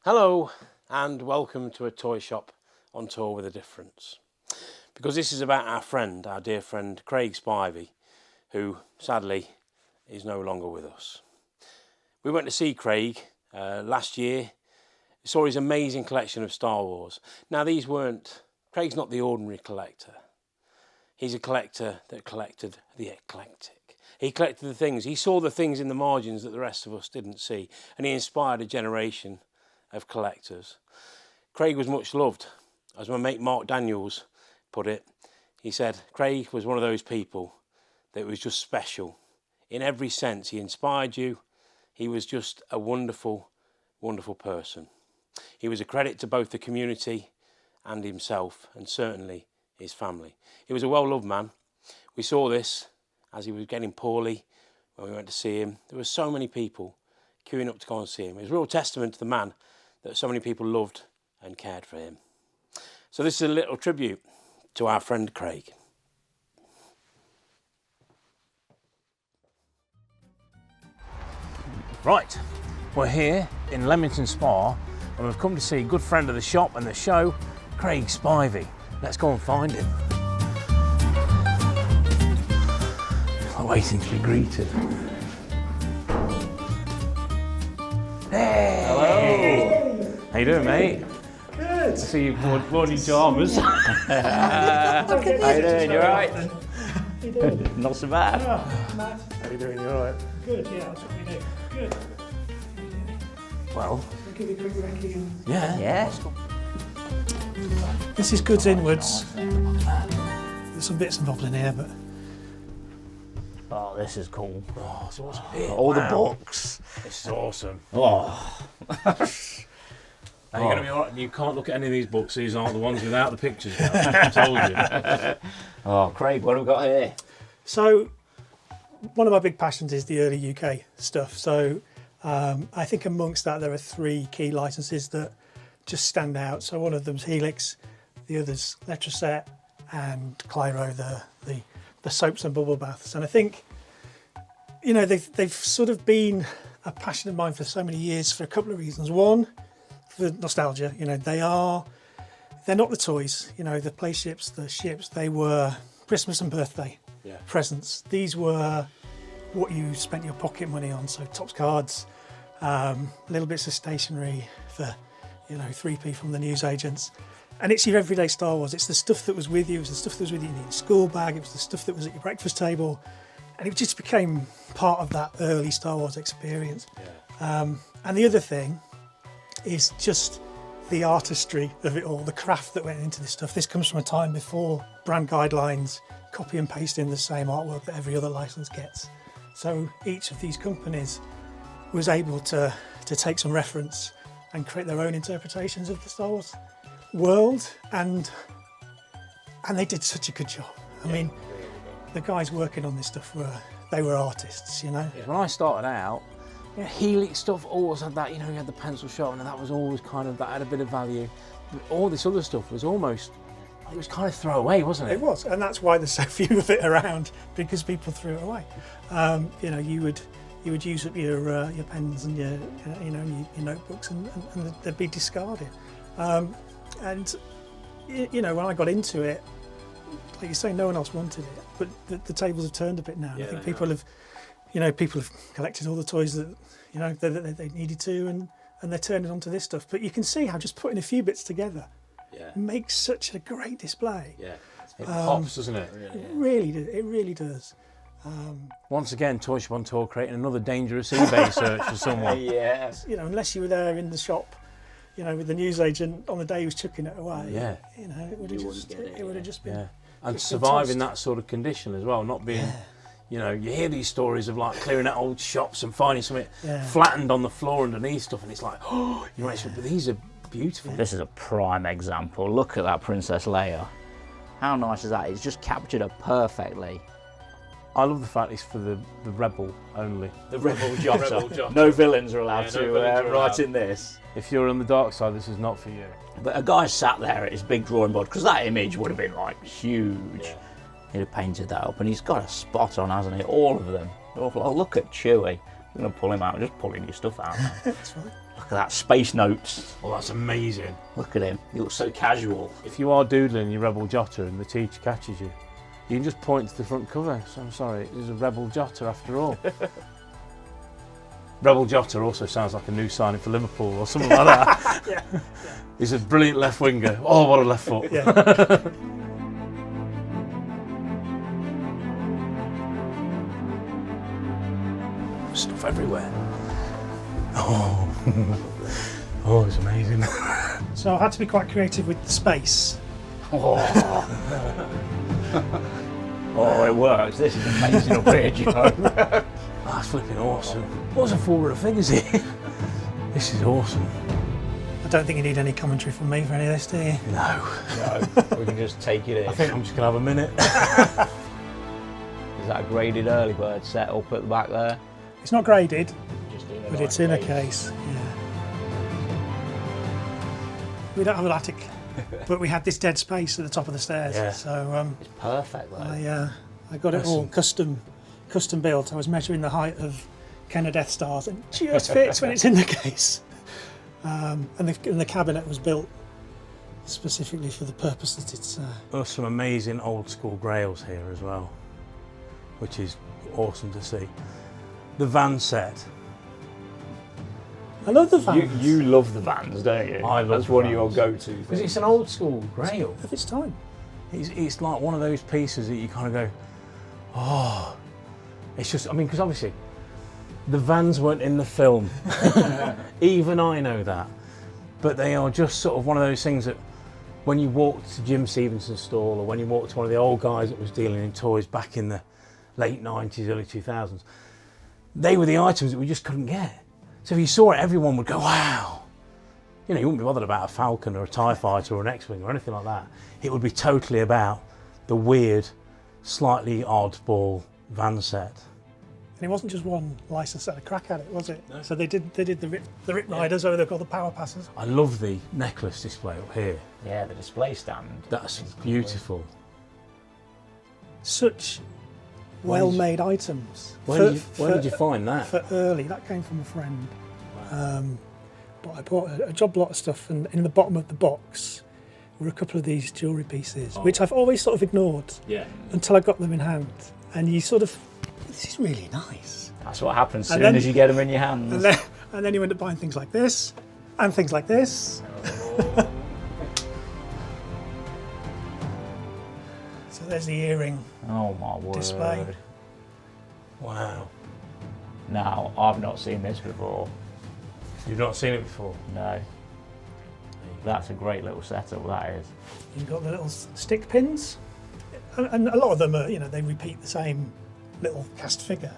Hello and welcome to a toy shop on tour with a difference. Because this is about our dear friend Craig Spivey, who sadly is no longer with us. We went to see Craig last year. We saw his amazing collection of Star Wars. Now Craig's not the ordinary collector. He's a collector that collected the eclectic. He collected the things, he saw the things in the margins that the rest of us didn't see, and he inspired a generation of collectors. Craig was much loved. As my mate Mark Daniels put it, he said Craig was one of those people that was just special. In every sense, he inspired you. He was just a wonderful, wonderful person. He was a credit to both the community and himself, and certainly his family. He was a well-loved man. We saw this as he was getting poorly when we went to see him. There were so many people queuing up to go and see him. It was a real testament to the man that so many people loved and cared for him. So this is a little tribute to our friend Craig. Right, we're here in Leamington Spa and we've come to see a good friend of the shop and the show, Craig Spivey. Let's go and find him. I'm waiting to be greeted. Hey! Hello! How you doing, mate? Good. I see you've worn your pyjamas. How you doing? You alright? Not so bad. Oh, Matt. How you doing? You alright? Good, yeah, that's what we do. Good. Well, I'll give you a quick recce and... yeah. Yeah. This is goods inwards. There's some bits and bobs in here, but... Oh, this is cool. Oh, so what's All the books. This is awesome. Oh. Now you're going to be alright. You can't look at any of these books. These aren't the ones without the pictures. I told you. Oh, Craig, what have we got here? So, one of my big passions is the early UK stuff. So, I think amongst that there are three key licenses that just stand out. So one of them's Helix, the other's Leicester, and Clyro, the soaps and bubble baths. And I think, you know, they've sort of been a passion of mine for so many years for a couple of reasons. One, for nostalgia. You know, they're not the toys. You know, the play ships, the ships. They were Christmas and birthday presents. These were what you spent your pocket money on. So Topps cards, little bits of stationery for, you know, 3p from the newsagents. And it's your everyday Star Wars. It's the stuff that was with you. It was the stuff that was with you in your school bag. It was the stuff that was at your breakfast table. And it just became part of that early Star Wars experience. Yeah. And the other thing is just the artistry of it all, the craft that went into this stuff. This comes from a time before brand guidelines, copy and paste in the same artwork that every other license gets. So each of these companies was able to take some reference and create their own interpretations of the Star Wars world, and they did such a good job. I mean, the guys working on this stuff were artists, you know. When I started out, Helix stuff always had that, you know, you had the pencil sharpener, that was always kind of, that had a bit of value. But all this other stuff was almost, it was kind of throwaway, wasn't it? It was, and that's why there's so few of it around, because people threw it away. You know, you would use up your pens and your notebooks, and they'd be discarded. And you know, when I got into it, like you say, no one else wanted it, but the tables have turned a bit now. Yeah, I think people have collected all the toys that, you know, they needed to, and they're turning onto this stuff. But you can see how just putting a few bits together makes such a great display. Yeah, it pops, doesn't it? It really does. Once again, Toy Shop on Tour creating another dangerous eBay search for someone. Yeah. You know, unless you were there in the shop, you know, with the newsagent on the day he was chucking it away. Yeah. You know, it would have just been. Yeah. And surviving that sort of condition as well, not being. You know, you hear these stories of like clearing out old shops and finding something flattened on the floor underneath stuff, and it's like, oh, you know, but these are beautiful. This is a prime example. Look at that Princess Leia. How nice is that? It's just captured her perfectly. I love the fact it's for the rebel only. The rebel Jotter. No villains are allowed to write in this. If you're on the dark side, this is not for you. But a guy sat there at his big drawing board, because that image would have been like huge. Yeah. He'd have painted that up, and he's got a spot on, hasn't he? All of them. Oh, look at Chewie. I'm going to pull him out. Just pulling your stuff out now. That's right. Look at that, Space Notes. Oh, that's amazing. Look at him. He looks so casual. If you are doodling your Rebel Jotter and the teacher catches you, you can just point to the front cover. So I'm sorry, it is a Rebel Jotter after all. Rebel Jotter also sounds like a new signing for Liverpool or something like that. Yeah. He's a brilliant left winger. Oh, what a left foot. Yeah. Stuff everywhere. Oh, oh, it's amazing. So I had to be quite creative with the space. Oh, it works. This is amazing up here, Joe. That's flipping awesome. What's a 4 of figures here? This is awesome. I don't think you need any commentary from me for any of this, do you? No. No, we can just take it in. I think I'm just going to have a minute. Is that a graded early bird set up at the back there? It's not graded, Just in a but nice it's in a case. Yeah. We don't have an attic, but we had this dead space at the top of the stairs. Yeah. So It's perfect though. I got it all custom built. I was measuring the height of Kenner Death Stars and it just fits when it's in the case. And the cabinet was built specifically for the purpose that it's. There's some amazing old school grails here as well, which is awesome to see. The van set. I love the vans. You love the vans, don't you? I love That's one of vans. your go-to Because things. it's an old school grail. Of its time. It's like one of those pieces that you kind of go, oh. It's just, I mean, because obviously the vans weren't in the film. Even I know that. But they are just sort of one of those things that when you walk to Jim Stevenson's stall or when you walk to one of the old guys that was dealing in toys back in the late 90s, early 2000s, they were the items that we just couldn't get. So if you saw it, everyone would go, wow. You know, you wouldn't be bothered about a Falcon or a TIE Fighter or an X-Wing or anything like that. It would be totally about the weird, slightly oddball van set. And it wasn't just one license that had a crack at it, was it? No. So they did the Rip Riders, or they're called the Power Passers. I love the necklace display up here. Yeah, the display stand. That's beautiful. Such well-made items. Where did you find that? For early, that came from a friend. But I bought a job lot of stuff, and in the bottom of the box were a couple of these jewellery pieces, which I've always sort of ignored until I got them in hand. And you sort of, this is really nice. That's what happens And soon then- as you get them in your hands. And then you end up buying things like this, and things like this. So there's the earring Oh my word. display. Wow. Now, I've not seen this before. You've not seen it before? No. That's a great little setup, that is. You've got the little stick pins, and a lot of them are, you know, they repeat the same little cast figure,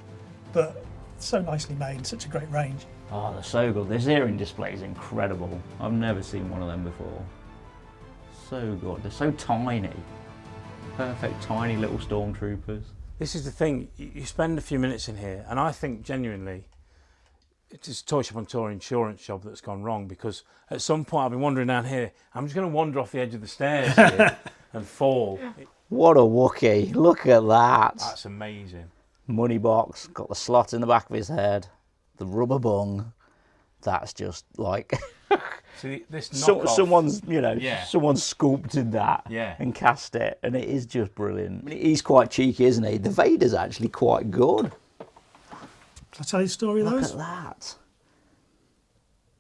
but so nicely made, such a great range. Oh, they're so good. This earring display is incredible. I've never seen one of them before. So good. They're so tiny. Perfect tiny little stormtroopers. This is the thing, you spend a few minutes in here, and I think genuinely it's a Toy Shop on Tour insurance job that's gone wrong, because at some point I've been wandering down here, I'm just going to wander off the edge of the stairs here and fall. What a Wookiee. Look at that. That's amazing. Money box, got the slot in the back of his head, the rubber bung. That's just like See, this knockoff, someone's, you know, Yeah. someone's sculpted that Yeah. and cast it, and it is just brilliant. I mean, he's quite cheeky, isn't he? The Vader's actually quite good. Shall I tell you the story of Look those? at that.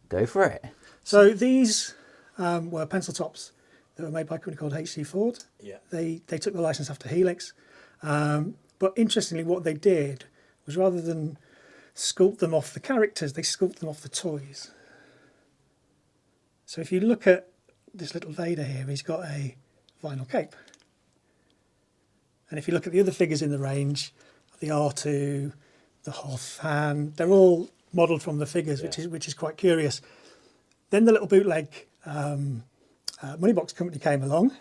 Go for it. So these were pencil tops that were made by a company called HC Ford. Yeah. They took the license after Helix. But interestingly, what they did was, rather than sculpt them off the characters, they sculpted them off the toys. So if you look at this little Vader here, he's got a vinyl cape. And if you look at the other figures in the range, the R2, the Hoth Han, they're all modelled from the figures, which is quite curious. Then the little bootleg money-box company came along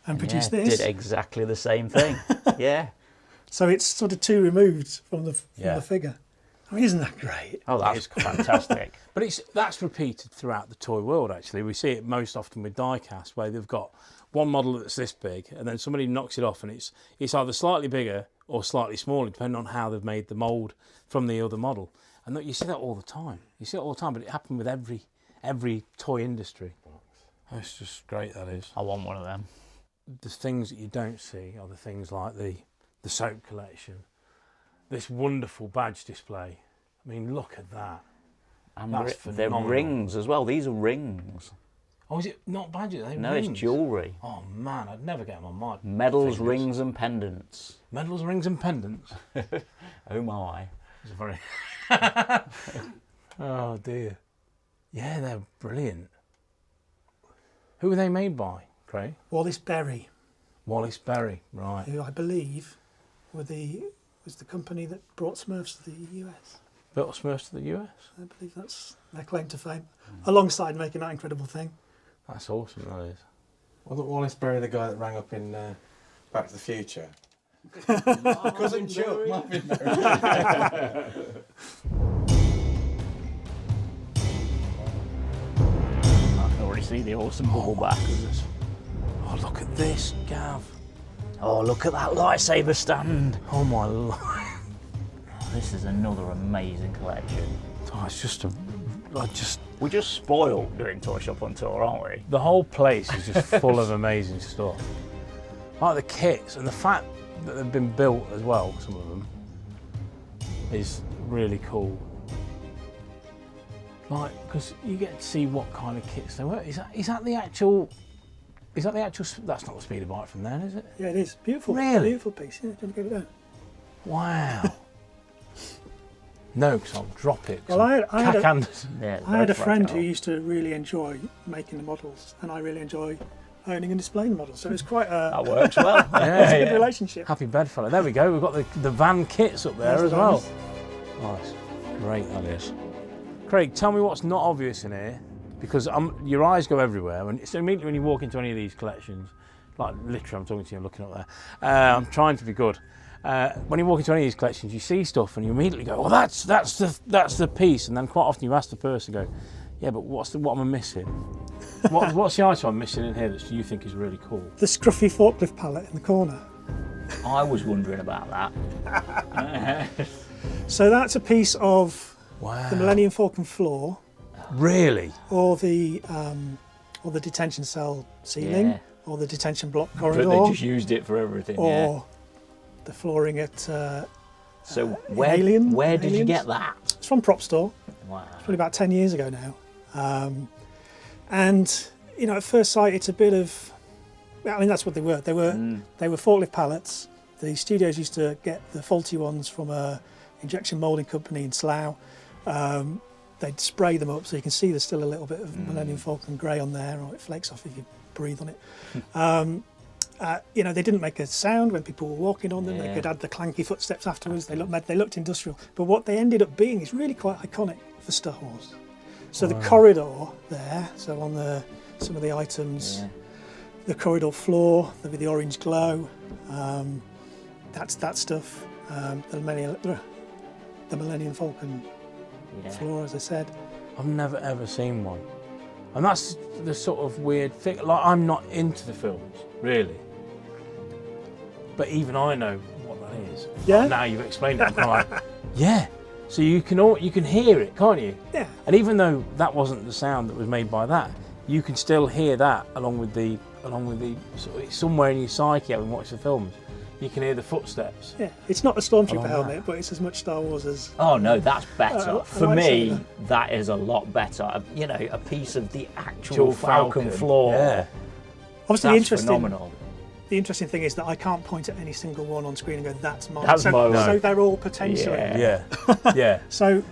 and produced this. Did exactly the same thing. Yeah. So it's sort of two removed from the Yeah. figure. I mean, isn't that great? Oh, that's fantastic. But that's repeated throughout the toy world, actually. We see it most often with die-cast, where they've got one model that's this big, and then somebody knocks it off, and it's either slightly bigger or slightly smaller, depending on how they've made the mould from the other model. And you see that all the time. You see it all the time, but it happened with every toy industry. It's just great, that is. I want one of them. The things that you don't see are the things like the soap collection, this wonderful badge display. I mean, look at that. And That's they're phenomenal. rings as well. These are rings. Oh, is it not badges? No, it's jewellery. Oh man, I'd never get them on my Medals, fingers. rings and pendants. Medals, rings and pendants. Oh my. It's a very... Oh dear. Yeah, they're brilliant. Who were they made by, Craig? Wallace Berry, Wallace Berry, right. who I believe was the company that brought Smurfs to the US. Built Smurfs to the US? I believe that's their claim to fame, alongside making that incredible thing. That's awesome, that is. Wasn't Wallace Berry the guy that rang up in Back to the Future? Cousin Chuck, Marvin Berry. I can already see the awesome bubble back. Oh, look at this, Gav. Oh, look at that lightsaber stand. Oh my life. This is another amazing collection. Oh, it's just We're just spoiled doing Toy Shop on Tour, aren't we? the whole place is just full of amazing stuff. Like the kits and the fact that they've been built as well, some of them, is really cool. Like, because you get to see what kind of kits they were. Is that the actual? That's not the speeder bike from then, is it? Yeah, it is beautiful. Really? Beautiful piece. Yeah, don't give it down. Wow. No, because I'll drop it. Well, I had a- Anderson. Yeah, I had a friend who fragile. used to really enjoy making the models, and I really enjoy owning and displaying models. So it's quite a, That works well. it's a good relationship. Happy bedfellow. There we go. We've got the van kits up there There's as the well. vans. Nice. Great, that is. Craig, tell me what's not obvious in here, because your eyes go everywhere. So immediately when you walk into any of these collections, like literally I'm talking to you, I'm looking up there. I'm trying to be good. When you walk into any of these collections, you see stuff and you immediately go, "Oh, that's the piece," and then quite often you ask the person, "Go, yeah, but what am I missing? What's the item I'm missing in here that you think is really cool?" The scruffy forklift pallet in the corner. I was wondering about that. So that's a piece of Wow. the Millennium Falcon floor, Really? or the detention cell ceiling, Yeah. or the detention block But corridor, they just used it for everything. or the flooring at. So in where Alien- did you Aliens? get that? It's from Prop Store. Wow. Probably about 10 years ago now. And at first sight, it's a bit of. I mean, that's what they were. They were forklift pallets. The studios used to get the faulty ones from a injection moulding company in Slough. They'd spray them up so you can see there's still a little bit of Millennium Falcon grey on there, or it flakes off if you breathe on it. They didn't make a sound when people were walking on them. They Yeah. could add the clanky footsteps afterwards. They looked industrial. But what they ended up being is really quite iconic for Star Wars. So the corridor there, so on some of the items, Yeah. the corridor floor, the orange glow, that's that stuff. The Millennium Falcon Yeah. floor, as I said. I've never ever seen one. And that's the sort of weird thing. Like, I'm not into the films, really. But even I know what that is. Yeah? Now you've explained it, I'm kind of like, yeah. So you can hear it, can't you? Yeah. And even though that wasn't the sound that was made by that, you can still hear that along with the sort of, it's somewhere in your psyche having watched the films. You can hear the footsteps. Yeah, it's not a Stormtrooper Along helmet, that. but it's as much Star Wars as. Oh no, that's better. I For like me, saying that is a lot better. A piece of the actual Dual Falcon floor. Yeah. Obviously, That's phenomenal. the interesting thing is that I can't point at any single one on screen and go, "That's mine." That's so, mine. so they're all potentially. Yeah. Yeah. Yeah. So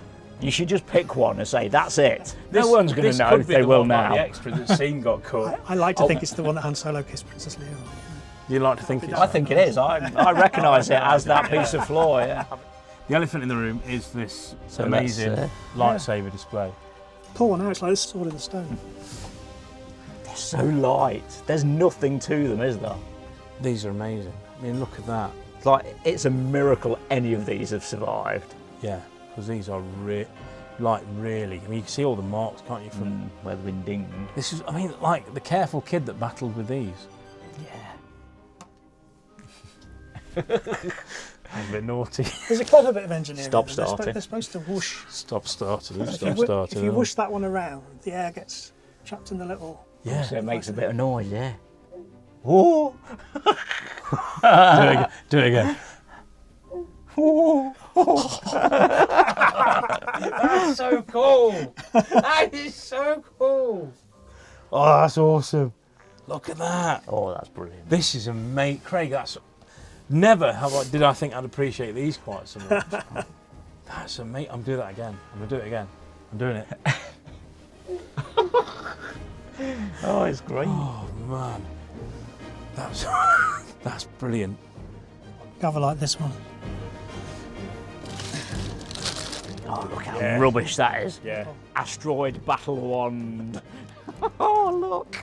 You should just pick one and say, that's it. This- No one's going this to know. could be They the will one like now. the extra that scene got cut. I like to think it's the one that Han Solo kissed Princess Leia on. You like to think it's I think it is. I recognise it as that piece of floor, yeah. the elephant in the room is this So amazing let's, lightsaber display. Pull one out, it's like this sword in the stone. They're so light. There's nothing to them, is there? These are amazing. I mean, look at that. It's like, it's a miracle any of these have survived. Yeah, because these are really. I mean, you can see all the marks, can't you? From Where they've been dinged. this is. I mean, like the careful kid that battled with these. Yeah. That's a bit naughty. There's a clever bit of engineering. Stop They're starting. They're supposed to whoosh. Stop starting. If Stop you, starting. if you whoosh that one around, the air gets trapped in the little. Yeah. So it makes a bit of noise, yeah. Whoa. Do it again. That's so cool. That is so cool. Oh, that's awesome. Look at that. Oh, that's brilliant. This is amazing. Craig, that's... Never did I think I'd appreciate these quite so much. That's amazing. I'm doing that again. I'm going to do it again. I'm doing it. Oh, it's great. Oh, man. That's, that's brilliant. Have a like this one. Oh, look how Yeah. rubbish that is. Yeah. Asteroid battle wand. Oh, look.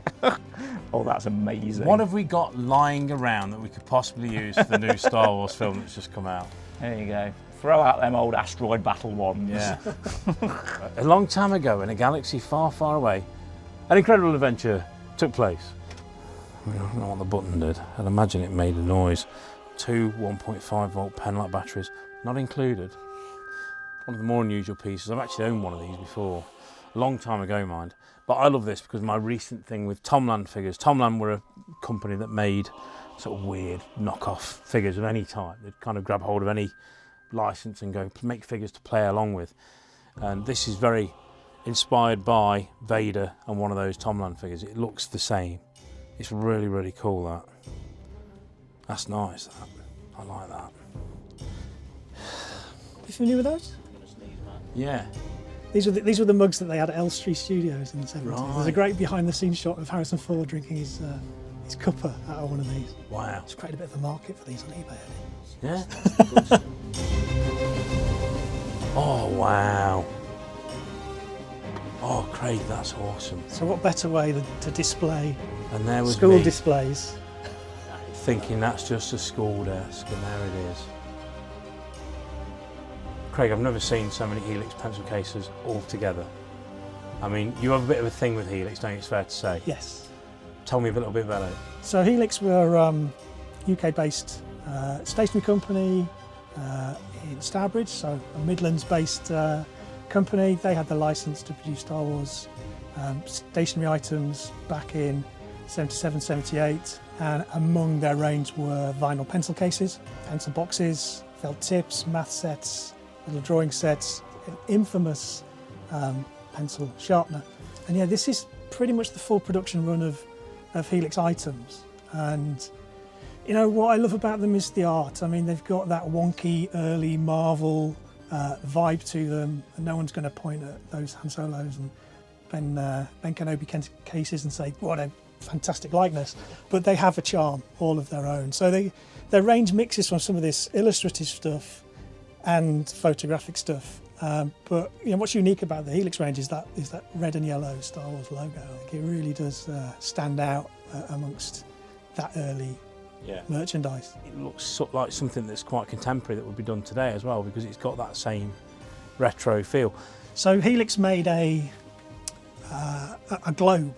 Oh, that's amazing. What have we got lying around that we could possibly use for the new Star Wars film that's just come out? There you go. Throw out them old asteroid battle wands. Yeah. A long time ago, in a galaxy far, far away, an incredible adventure took place. I don't know what the button did. I'd imagine it made a noise. 2 1.5 volt penlight batteries, not included. One of the more unusual pieces. I've actually owned one of these before, a long time ago, mind. But I love this because my recent thing with Tomland figures. Tomland were a company that made sort of weird knockoff figures of any type. They'd kind of grab hold of any license and go make figures to play along with. And this is very inspired by Vader and one of those Tomland figures. It looks the same. It's really, really cool, that. That's nice, that. I like that. You familiar with those? Yeah. These were the mugs that they had at Elstree Studios in the 70s. There's a Right. great behind-the-scenes shot of Harrison Ford drinking his cuppa out of one of these. Wow. It's created a bit of a market for these on eBay. Yeah. Oh, wow. Oh, Craig, that's awesome. So what better way than to display And there was school me displays? thinking that's just a school desk, and there it is. Craig, I've never seen so many Helix pencil cases all together. I mean, you have a bit of a thing with Helix, don't you? It's fair to say. Yes. Tell me a little bit about it. So Helix were UK-based stationery company in Stourbridge, so a Midlands-based company. They had the license to produce Star Wars stationery items back in 77, 78, and among their range were vinyl pencil cases, pencil boxes, felt tips, math sets, little drawing sets, an infamous pencil sharpener. And yeah, this is pretty much the full production run of Helix items. And you know what I love about them is the art. I mean, they've got that wonky early Marvel vibe to them, and no one's going to point at those Han Solos and Ben Kenobi cases and say what a fantastic likeness. But they have a charm all of their own. So their range mixes from some of this illustrative stuff and photographic stuff. But you know what's unique about the Helix range is that red and yellow Star Wars logo. Like, it really does stand out amongst that early merchandise. It looks like something that's quite contemporary that would be done today as well, because it's got that same retro feel. So Helix made a globe,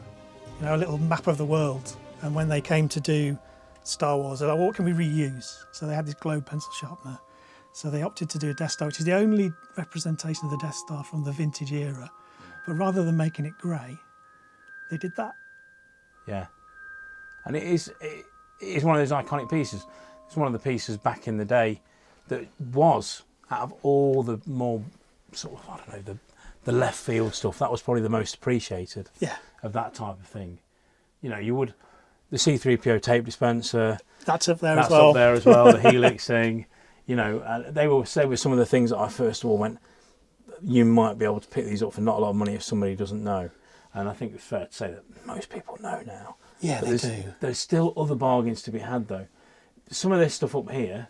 you know, a little map of the world. And when they came to do Star Wars, they're like, what can we reuse? So they had this globe pencil sharpener. So they opted to do a Death Star, which is the only representation of the Death Star from the vintage era. But rather than making it grey, they did that. Yeah. And it is one of those iconic pieces. It's one of the pieces back in the day that was, out of all the more sort of, I don't know, the left field stuff, that was probably the most appreciated of that type of thing. You know, you would, the C-3PO tape dispenser, That's up there that's as well. up there as well, the Helix thing, you know, they were some of the things that I first of all went, you might be able to pick these up for not a lot of money if somebody doesn't know. And I think it's fair to say that most people know now. Yeah, But they do. There's still other bargains to be had, though. Some of this stuff up here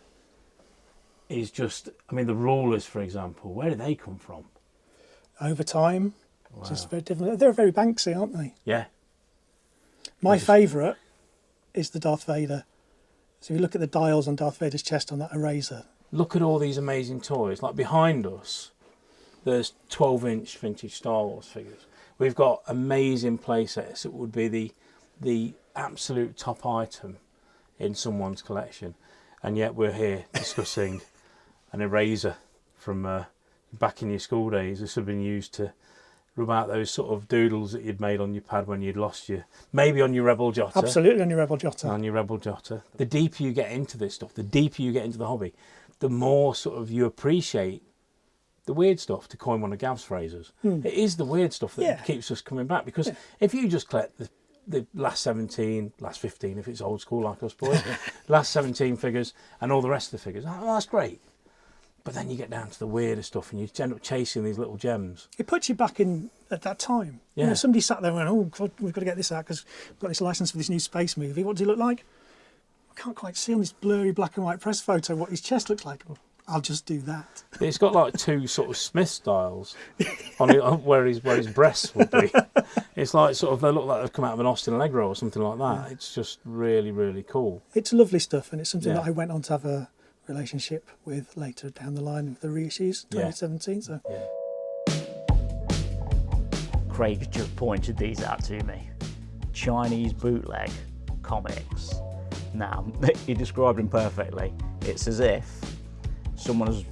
is just, I mean, the rulers, for example, where do they come from? Over time, Wow. just very different. They're very Banksy, aren't they? Yeah. My favourite is the Darth Vader. So if you look at the dials on Darth Vader's chest on that eraser. Look at all these amazing toys. Like behind us, there's 12-inch vintage Star Wars figures. We've got amazing playsets. It would be the absolute top item in someone's collection. and yet we're here discussing an eraser from back in your school days. This would have been used to rub out those sort of doodles that you'd made on your pad when you'd lost maybe on your Rebel Jotter. Absolutely on your Rebel Jotter. On your Rebel Jotter. The deeper you get into this stuff, the deeper you get into the hobby, the more sort of you appreciate the weird stuff, to coin one of Gav's phrases. It is the weird stuff that keeps us coming back, because if you just collect the last 17, last 15, if it's old school like us boys, last 17 figures and all the rest of the figures, oh, that's great. But then you get down to the weirder stuff and you end up chasing these little gems. It puts you back in at that time. Yeah. You know, somebody sat there and went, oh, God, we've got to get this out because we've got this license for this new space movie. What does he look like? I can't quite see on this blurry black and white press photo what his chest looks like. I'll just do that. It's got like two sort of Smith styles on it, where his breasts would be. It's like sort of, they look like they've come out of an Austin Allegro or something like that. It's just really, really cool. It's lovely stuff, and it's something that I went on to have a relationship with later down the line with the Reissues 2017. So Craig just pointed these out to me. Chinese bootleg comics. Now, he described them perfectly. It's as if someone has,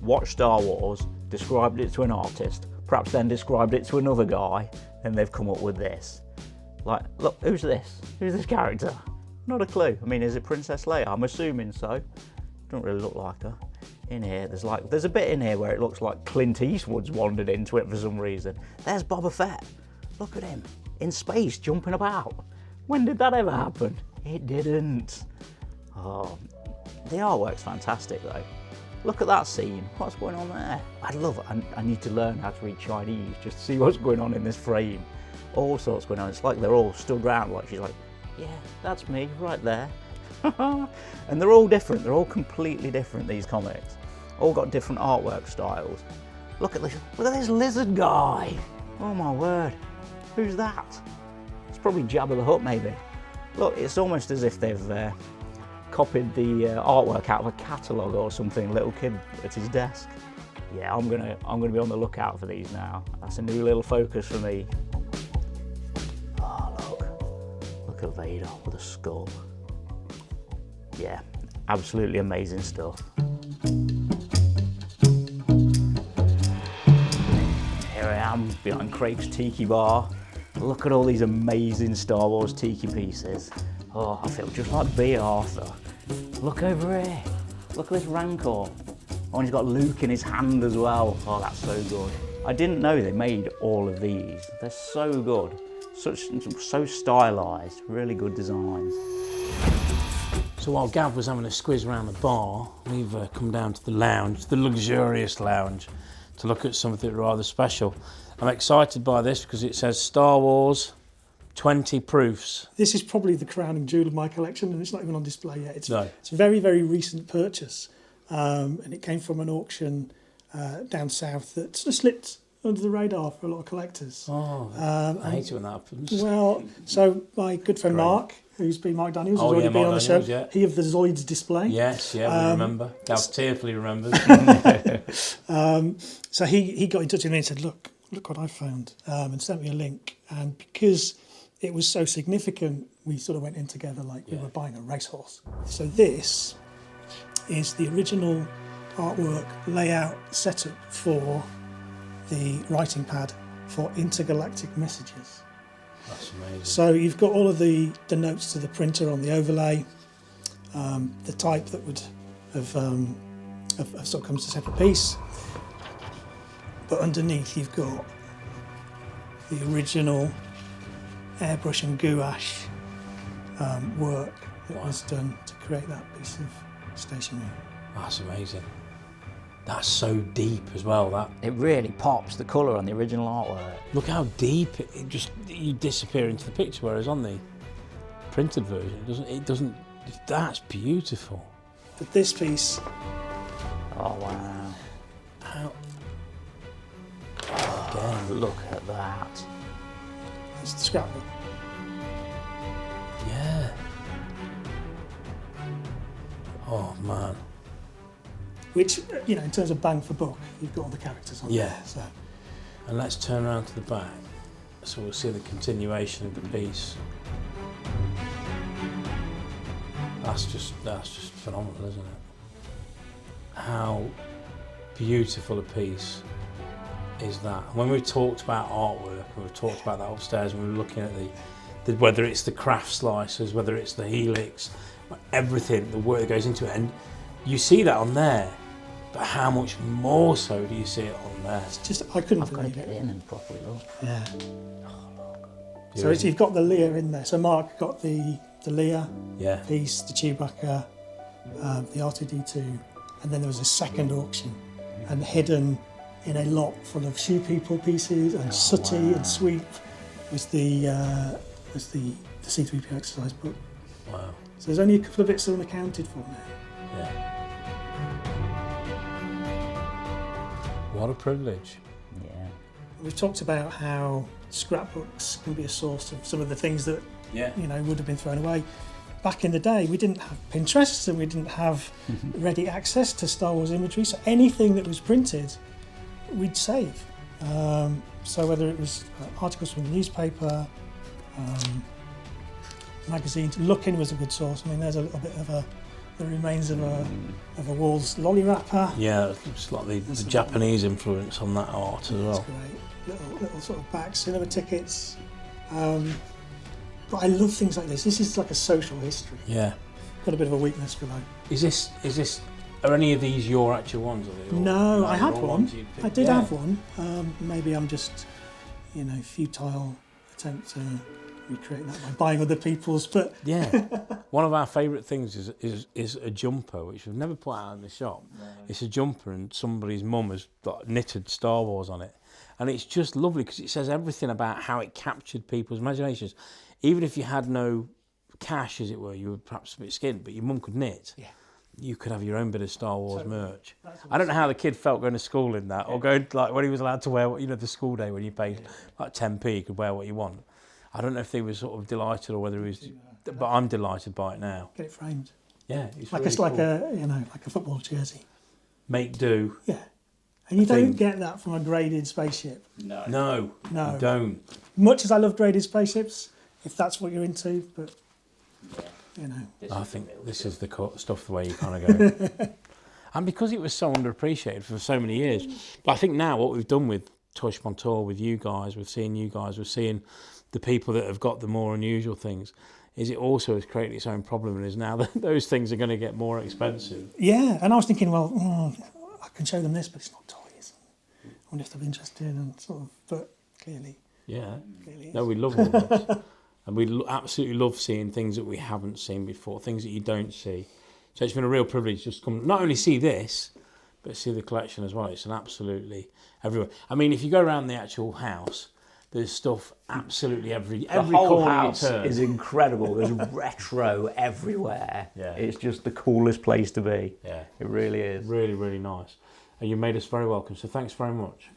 watched Star Wars, described it to an artist, perhaps then described it to another guy, and they've come up with this. Like, look, who's this? Who's this character? Not a clue. I mean, is it Princess Leia? I'm assuming so. Doesn't really look like her. In here, there's a bit in here where it looks like Clint Eastwood's wandered into it for some reason. There's Boba Fett. Look at him, in space, jumping about. When did that ever happen? It didn't. Oh, the artwork's fantastic though. Look at that scene. What's going on there? I'd love it. I need to learn how to read Chinese just to see what's going on in this frame. All sorts going on. It's like they're all stood around, like she's like, yeah, that's me right there. And they're all different. They're all completely different, these comics. All got different artwork styles. Look at this lizard guy. Oh my word. Who's that? It's probably Jabba the Hutt, maybe. Look, it's almost as if they've copied the artwork out of a catalogue or something. Little kid at his desk. Yeah, I'm gonna be on the lookout for these now. That's a new little focus for me. Oh look at Vader with a skull. Yeah, absolutely amazing stuff. Here I am behind Craig's Tiki Bar. Look at all these amazing Star Wars Tiki pieces. Oh, I feel just like B. Arthur. Look over here. Look at this Rancor. Oh, and he's got Luke in his hand as well. Oh, that's so good. I didn't know they made all of these. They're so good. So stylised. Really good designs. So while Gav was having a squiz around the bar, we've come down to the lounge, the luxurious lounge, to look at something rather special. I'm excited by this because it says Star Wars 20 proofs. this is probably the crowning jewel of my collection, and it's not even on display yet. It's a very, very recent purchase, and it came from an auction down south that sort of slipped under the radar for a lot of collectors. Oh, I hate it when that happens. Well, so my good friend Mark, who's been Mark Daniels, who's already been Mark on the show. Daniels, He of the Zoids display. Yes, we remember. Gav tearfully remembers. So he got in touch with me and said, look what I found, and sent me a link. And because it was so significant, we sort of went in together like we were buying a racehorse. So this is the original artwork layout setup for the writing pad for intergalactic messages. That's amazing. So you've got all of the notes to the printer on the overlay, the type that would have sort of come as a separate piece, but underneath you've got the original airbrush and gouache work that was done to create that piece of stationery. That's amazing. That's so deep as well. That It really pops, the colour on the original artwork. look how deep you disappear into the picture, whereas on the printed version it doesn't. That's beautiful. But this piece, Oh wow. How? Oh, look at that. is the scrapbook. Yeah. Oh man. Which, in terms of bang for buck, you've got all the characters on there. So. And let's turn around to the back, so we'll see the continuation of the piece. That's just phenomenal, isn't it? How beautiful a piece is that? When we talked about artwork, and we've talked about that upstairs, and we were looking at the whether it's the craft slicers, whether it's the Helix, everything, the work that goes into it, and you see that on there, but how much more so do you see it on there? It's just, I couldn't I've got to believe get it. in and properly look. Yeah. So you've got the Lear in there. So Mark got the Lear Yeah. piece, the Chewbacca, the R2D2, and then there was a second auction, and hidden in a lot full of Shoe People pieces and Sooty and Sweep was the C3PO exercise book. Wow. So there's only a couple of bits unaccounted for now. Yeah. What a privilege. Yeah. We've talked about how scrapbooks can be a source of some of the things that would have been thrown away. Back in the day, we didn't have Pinterest and we didn't have ready access to Star Wars imagery, so anything that was printed, we'd save. So whether it was articles from the newspaper, magazines, Looking was a good source. I mean, there's a little bit of the remains of a Wall's lolly wrapper. Yeah, it's like the Japanese influence on that art as well. That's great. Little sort of back cinema tickets. But I love things like this. This is like a social history. Yeah. Got a bit of a weakness for that. Is this? Are any of these your actual ones? Are they all, No, I had all one. ones you picked? I did Yeah. have one. Maybe I'm just, futile attempt to recreate that by buying other people's. But Yeah. One of our favourite things is a jumper, which we've never put out in the shop. No. It's a jumper, and somebody's mum has knitted Star Wars on it, and it's just lovely because it says everything about how it captured people's imaginations. Even if you had no cash, as it were, you were perhaps a bit skint, but your mum could knit. Yeah. You could have your own bit of Star Wars merch. I don't know how the kid felt going to school in that, or going like when he was allowed to wear, the school day when you paid like 10p, you could wear what you want. I don't know if they were sort of delighted or whether he was, but I'm delighted by it now. get it framed. Yeah, it's Like really it's cool. like a football jersey. Make do. Yeah. And you don't get that from a graded spaceship. No, you don't. Much as I love graded spaceships, if that's what you're into, but I think this is the stuff the way you kind of go. And because it was so underappreciated for so many years, but I think now what we've done with Toy Shop on Tour, with you guys, we're seeing the people that have got the more unusual things, is it also has created its own problem, and is now that those things are going to get more expensive. yeah. And I was thinking, well, I can show them this, but it's not toys. I wonder if they'll be interested, and sort of, but clearly. Yeah. Clearly No, we love all this. And we absolutely love seeing things that we haven't seen before, things that you don't see. So it's been a real privilege just to come, not only see this, but see the collection as well. It's an absolutely everywhere. I mean, if you go around the actual house, there's stuff absolutely every The whole corner house you turn. is incredible. There's retro everywhere. Yeah. It's just the coolest place to be. Yeah. It really is. Really, really nice. And you made us very welcome, so thanks very much.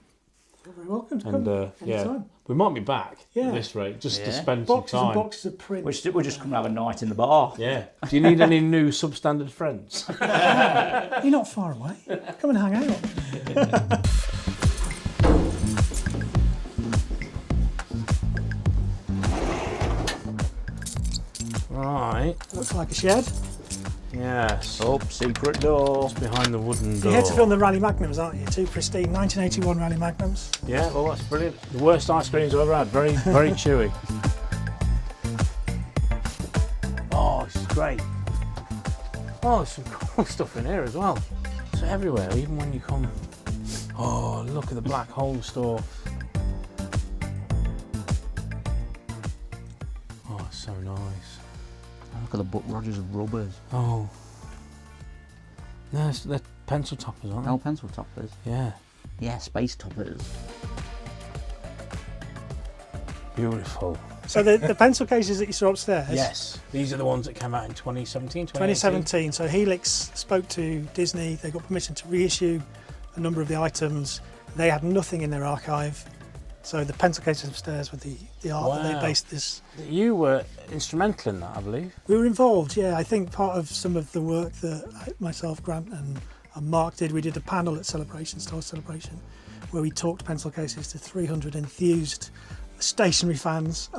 You're very welcome to And come yeah, anytime. we might be back Yeah. at this rate, just to Yeah. spend Boxes some and time. boxes of print. We're just going to have a night in the bar. Yeah. Do you need any new substandard friends? You're not far away. Come and hang out. Right. Looks like a shed. Yes. Oh, secret door. Behind the wooden door. You're here to film the Rally Magnums, aren't you? Two pristine 1981 Rally Magnums. Yeah, well, that's brilliant. The worst ice creams I've ever had. Very, very chewy. Oh, this is great. Oh, there's some cool stuff in here as well. So everywhere, even when you come. Oh, look at the black hole stuff. Oh, it's so nice. Look at the Buck Rogers of rubbers. Oh. No, they're pencil toppers, aren't they? Oh, pencil toppers. Yeah. Yeah, space toppers. Beautiful. So the pencil cases that you saw upstairs. Yes. These are the ones that came out in 2017, 2017. So Helix spoke to Disney. They got permission to reissue a number of the items. They had nothing in their archive. So the pencil cases upstairs with the art that they based this. You were instrumental in that, I believe. We were involved, yeah. I think part of some of the work that myself, Grant and Mark did, we did a panel at Star Celebration, where we talked pencil cases to 300 enthused stationary fans.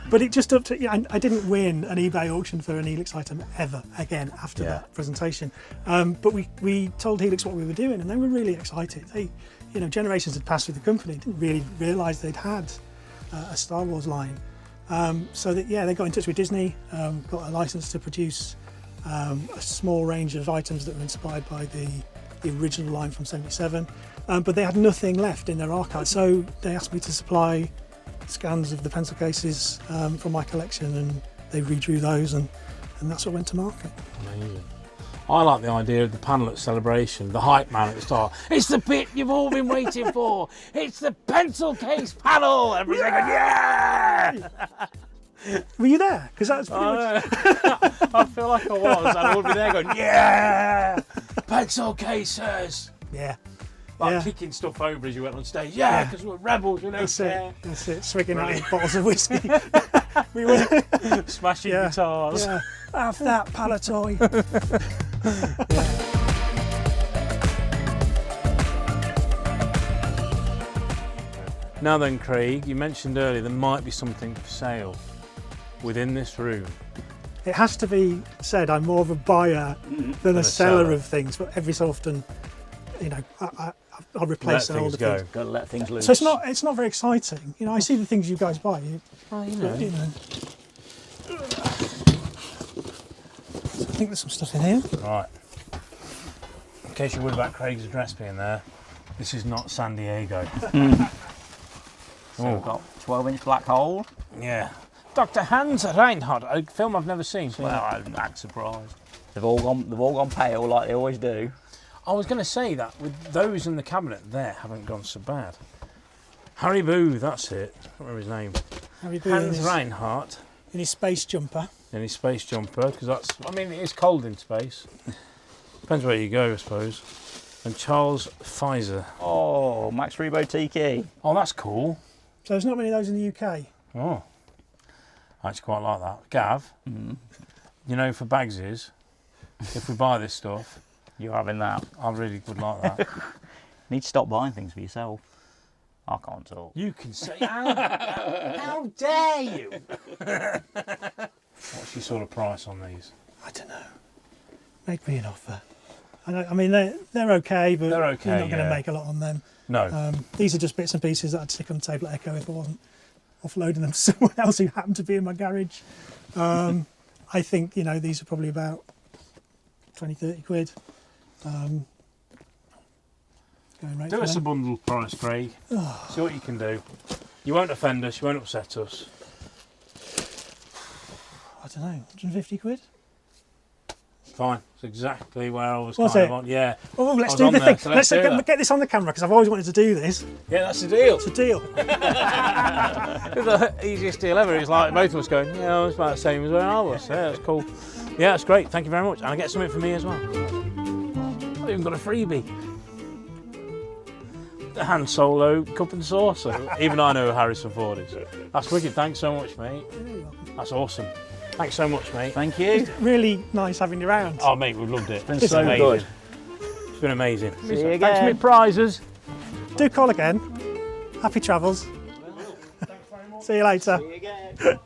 But it just up to, I didn't win an eBay auction for an Helix item ever again after that presentation. But we told Helix what we were doing, and they were really excited. They, generations had passed through the company, didn't really realise they'd had a Star Wars line. So that, they got in touch with Disney, got a license to produce a small range of items that were inspired by the original line from '77, but they had nothing left in their archive. So they asked me to supply scans of the pencil cases from my collection, and they redrew those, and that's what went to market. Amazing. I like the idea of the panel at Celebration, the hype man at the start. It's the bit you've all been waiting for. It's the pencil case panel. Everybody's going, yeah! Were you there? Because that's pretty much... I feel like I was, and I would be there going, yeah! Pencil cases! Yeah. Like kicking stuff over as you went on stage. Yeah, because we're rebels, we don't care. That's it. Swigging out of bottles of whiskey. We were smashing guitars. Yeah. Have that, Palatoy. Now then, Craig, you mentioned earlier there might be something for sale within this room. It has to be said, I'm more of a buyer than a seller of things, but every so often, I'll replace an older thing. Got to let things loose. So it's not very exciting. I see the things you guys buy. So I think there's some stuff in here. Right. In case you're worried about Craig's address being there, this is not San Diego. So we've got 12-inch black hole. Yeah. Dr. Hans Reinhardt, a film I've never seen. Well, I'm not surprised. They've all gone pale like they always do. I was going to say that with those in the cabinet there haven't gone so bad. Harry Boo, that's it. I can't remember his name. Harry Boo Hans Reinhardt. in his space jumper. In his space jumper, because it is cold in space. Depends where you go, I suppose. And Charles Pfizer. Oh, Max Rebo Tiki. Oh, that's cool. So there's not many of those in the UK. Oh, I actually quite like that. Gav, for Bagsies, if we buy this stuff, You're having that. I really would like that. Need to stop buying things for yourself. I can't talk. You can say, how dare you? What's your sort of price on these? I don't know. Make me an offer. I mean, they're okay, but they're okay, you're not going to make a lot on them. No. These are just bits and pieces that I'd stick on the table at Echo if I wasn't offloading them to someone else who happened to be in my garage. I think, these are probably about 20, 30 quid. Going right Do for us a them. bundle price, Craig. See what you can do. You won't offend us, you won't upset us. I don't know, 150 quid? Fine. It's exactly where I was Was kind it? of on. Yeah. Oh, let's I was do on the there, thing. so Let's do that. get this on the camera because I've always wanted to do this. Yeah, that's the deal. It's a deal. It's the easiest deal ever. It's like both of us going, yeah, it's about the same as where I was. Yeah, that's cool. Yeah, that's great. Thank you very much. And I get something for me as well. I've even got a freebie. The Han Solo cup and saucer. Even I know who Harrison Ford is. That's wicked. Thanks so much, mate. That's awesome. Thanks so much, mate. Thank you. Really nice having you around. Oh, mate, we've loved it. It's been so good. It's been amazing. See you Thanks again. for my prizes. Do call again. Happy travels. Thanks very much. See you later. See you again.